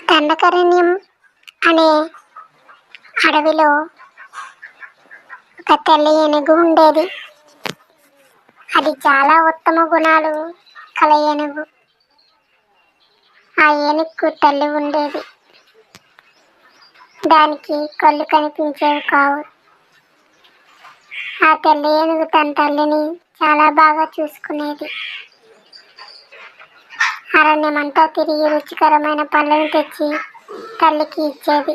దండకారణ్యం అనే అడవిలో ఒక తెల్ల ఏనుగు ఉండేది. అది చాలా ఉత్తమ గుణాలు కల ఏనుగు. ఆ ఏనుగుకు తల్లి ఉండేది. దానికి కళ్ళు కనిపించేవి కావు. ఆ తెల్ల ఏనుగు తన తల్లిని చాలా బాగా చూసుకునేది. అరణ్యమంతా తిరిగి రుచికరమైన పళ్ళను తెచ్చి తల్లికి ఇచ్చేది.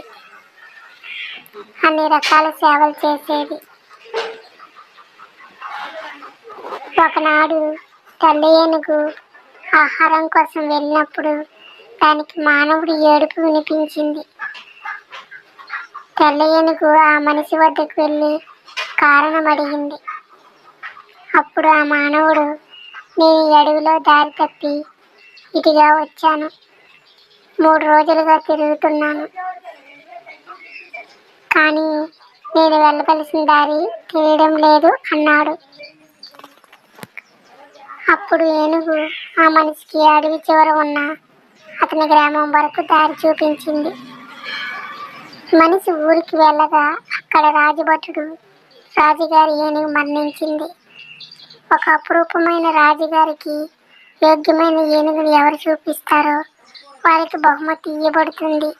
అన్ని రకాల సేవలు చేసేది. ఒకనాడు తెల్ల ఏనుగు ఆహారం కోసం వెళ్ళినప్పుడు దానికి మానవుడి ఏడుపు వినిపించింది. తెల్ల ఏనుగు ఆ మనిషి వద్దకు వెళ్ళి కారణం అడిగింది. అప్పుడు ఆ మానవుడు, నేను ఈ అడవిలో దారి తప్పి ఇటుగా వచ్చాను. 3 రోజులుగా తిరుగుతున్నాను. కానీ నేను వెళ్ళవలసిన దారి తెలియడం లేదు అన్నాడు. అప్పుడు ఏనుగు ఆ మనిషికి అడవి చివర ఉన్న అతని గ్రామం వరకు దారి చూపించింది. మనిషి ఊరికి వెళ్ళగా అక్కడ రాజభటుడు రాజుగారి ఏనుగు మరణించింది. ఒక అపురూపమైన రాజుగారికి యోగ్యమైన ఏనుగును ఎవరు చూపిస్తారో వారికి బహుమతి ఇవ్వబడుతుంది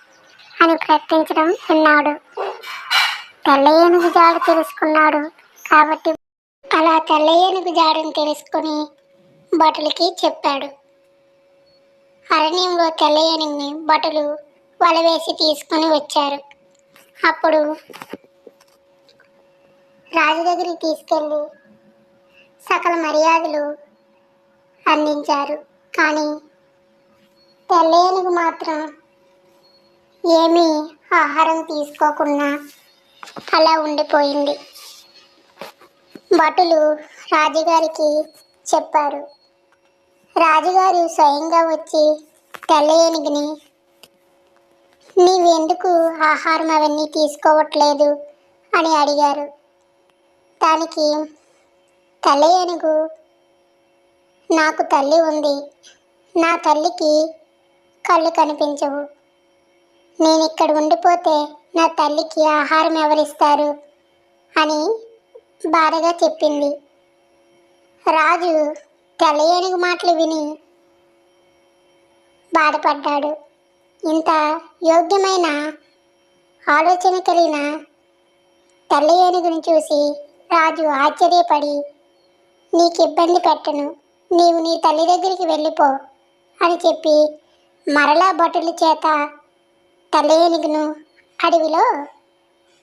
అని ప్రకటించడం విన్నాడు. తెల్ల ఏనుగు జాడ తెలుసుకున్నాడు. కాబట్టి అలా తెల్ల ఏనుగు జాడను తెలుసుకుని భటులకి చెప్పాడు. అరణ్యంలో తెల్ల ఏనుగుని భటులు వల వేసి తీసుకుని వచ్చారు. అప్పుడు రాజు దగ్గరికి తీసుకెళ్ళి సకల మర్యాదలు అందించారు. కానీ తెల్ల ఏనుగు మాత్రం ఏమీ ఆహారం తీసుకోకుండా అలా ఉండిపోయింది. భటులు రాజుగారికి చెప్పారు. రాజుగారు స్వయంగా వచ్చి తెల్ల ఏనుగుని, నీవెందుకు ఆహారం అవన్నీ తీసుకోవట్లేదు అని అడిగారు. దానికి తెల్ల ఏనుగు, నాకు తల్లి ఉంది. నా తల్లికి కళ్ళు కనిపించవు. నేను ఇక్కడ ఉండిపోతే నా తల్లికి ఆహారం ఎవరిస్తారు అని బాధగా చెప్పింది. రాజు తెల్ల ఏనుగు మాటలు విని బాధపడ్డాడు. ఇంత యోగ్యమైన ఆలోచన కలిగిన తెల్ల ఏనుగుని చూసి రాజు ఆశ్చర్యపడి, నీకు ఇబ్బంది పెట్టను, నీవు నీ తల్లి దగ్గరికి వెళ్ళిపో అని చెప్పి మరలా భటుల చేత తెల్ల ఏనుగును అడవిలో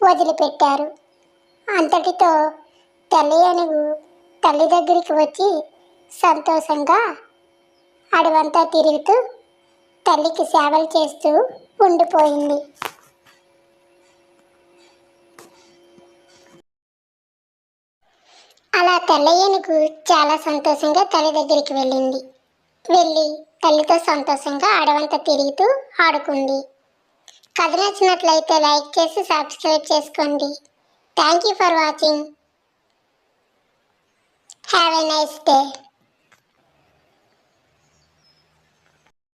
వదిలిపెట్టారు. అంతటితో తెల్ల ఏనుగు తల్లి దగ్గరికి వచ్చి సంతోషంగా అడవంతా తిరుగుతూ తల్లికి సేవలు చేస్తూ ఉండిపోయింది. అలా తెల్ల ఏనుగు చాలా సంతోషంగా తల్లి దగ్గరికి వెళ్ళి తల్లితో సంతోషంగా అడవంతా తిరుగుతూ ఆడుకుంది. కథ నచ్చినట్లయితే లైక్ చేసి సబ్స్క్రైబ్ చేసుకోండి. Thank you for watching. Have a nice day.